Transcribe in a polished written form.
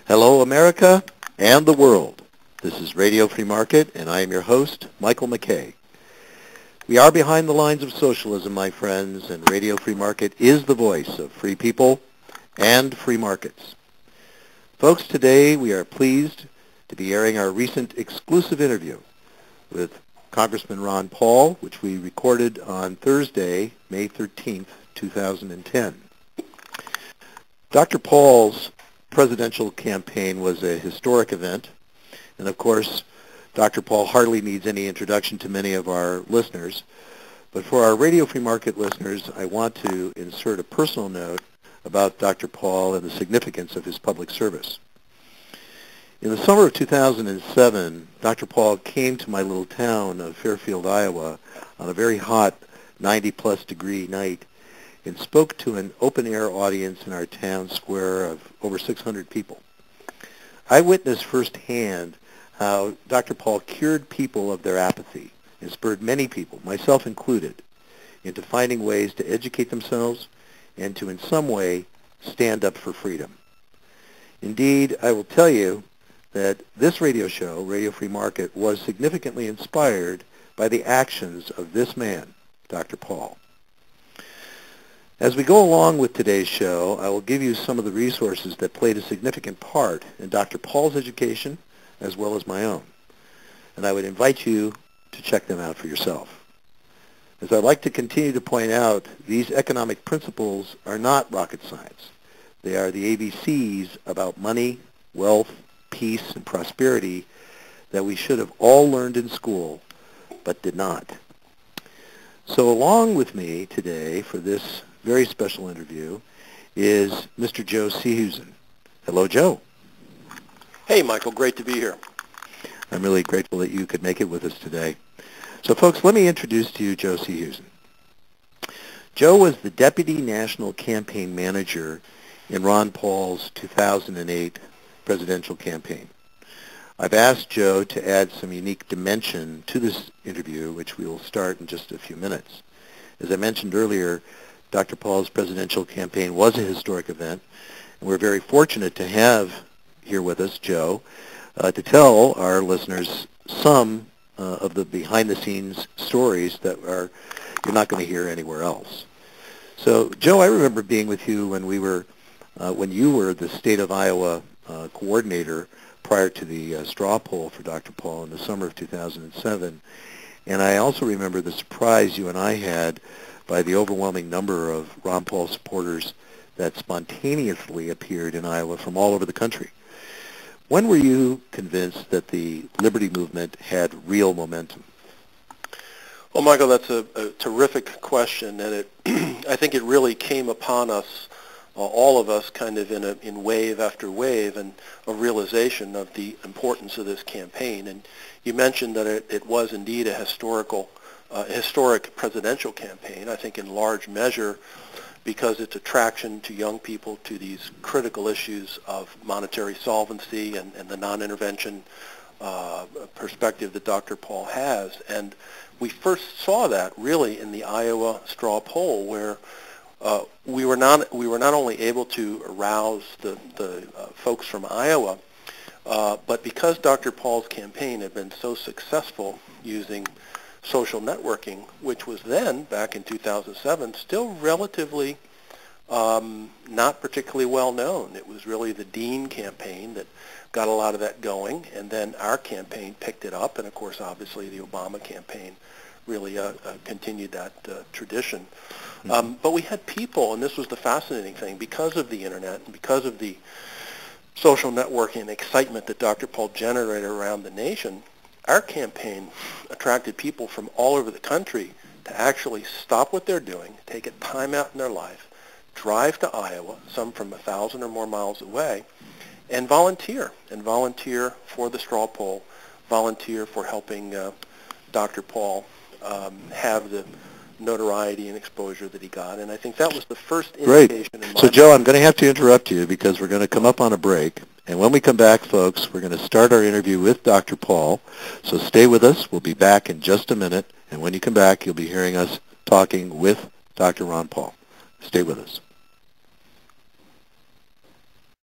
Hello, America and the world. This is Radio Free Market, and I am your host, Michael McKay. We are behind the lines of socialism, my friends, and Radio Free Market is the voice of free people and free markets. Folks, today we are pleased to be airing our recent exclusive interview with Congressman Ron Paul, which we recorded on Thursday, May 13th, 2010. Dr. Paul's presidential campaign was a historic event, and of course, Dr. Paul hardly needs any introduction to many of our listeners, but for our Radio Free Market listeners, I want to insert a personal note about Dr. Paul and the significance of his public service. In the summer of 2007, Dr. Paul came to my little town of Fairfield, Iowa, on a very hot 90-plus degree night and spoke to an open-air audience in our town square of over 600 people. I witnessed firsthand how Dr. Paul cured people of their apathy and spurred many people, myself included, into finding ways to educate themselves and to in some way stand up for freedom. Indeed, I will tell you that this radio show, Radio Free Market, was significantly inspired by the actions of this man, Dr. Paul. As we go along with today's show, I will give you some of the resources that played a significant part in Dr. Paul's education as well as my own, and I would invite you to check them out for yourself. As I'd like to continue to point out, these economic principles are not rocket science. They are the ABCs about money, wealth, peace, and prosperity that we should have all learned in school, but did not. So along with me today for this very special interview is Mr. Joe Seehusen. Hello, Joe. Hey, Michael. Great to be here. I'm really grateful that you could make it with us today. So, folks, let me introduce to you Joe Seehusen. Joe was the Deputy National Campaign Manager in Ron Paul's 2008 presidential campaign. I've asked Joe to add some unique dimension to this interview, which we will start in just a few minutes. As I mentioned earlier, Dr. Paul's presidential campaign was a historic event, and we're very fortunate to have here with us Joe to tell our listeners some of the behind-the-scenes stories that you're not going to hear anywhere else. So, Joe, I remember being with you when you were the state of Iowa coordinator prior to the straw poll for Dr. Paul in the summer of 2007, and I also remember the surprise you and I had by the overwhelming number of Ron Paul supporters that spontaneously appeared in Iowa from all over the country. When were you convinced that the Liberty Movement had real momentum? Well, Michael, that's a terrific question, and I think it really came upon us, all of us, kind of in wave after wave, and a realization of the importance of this campaign. And you mentioned that it was indeed a historic presidential campaign, I think in large measure because its attraction to young people to these critical issues of monetary solvency and the non-intervention perspective that Dr. Paul has. And we first saw that really in the Iowa straw poll, where we were not only able to arouse the folks from Iowa, but because Dr. Paul's campaign had been so successful using social networking, which was then, back in 2007, still relatively not particularly well known. It was really the Dean campaign that got a lot of that going, and then our campaign picked it up, and of course, obviously, the Obama campaign really continued that tradition. But we had people, and this was the fascinating thing, because of the internet and because of the social networking and excitement that Dr. Paul generated around the nation, our campaign attracted people from all over the country to actually stop what they're doing, take a time out in their life, drive to Iowa, some from 1,000 or more miles away, and volunteer for the straw poll, volunteer for helping Dr. Paul have the notoriety and exposure that he got. And I think that was the first indication. Great. So, Joe, I'm going to have to interrupt you because we're going to come up on a break. And when we come back, folks, we're going to start our interview with Dr. Paul. So stay with us. We'll be back in just a minute. And when you come back, you'll be hearing us talking with Dr. Ron Paul. Stay with us.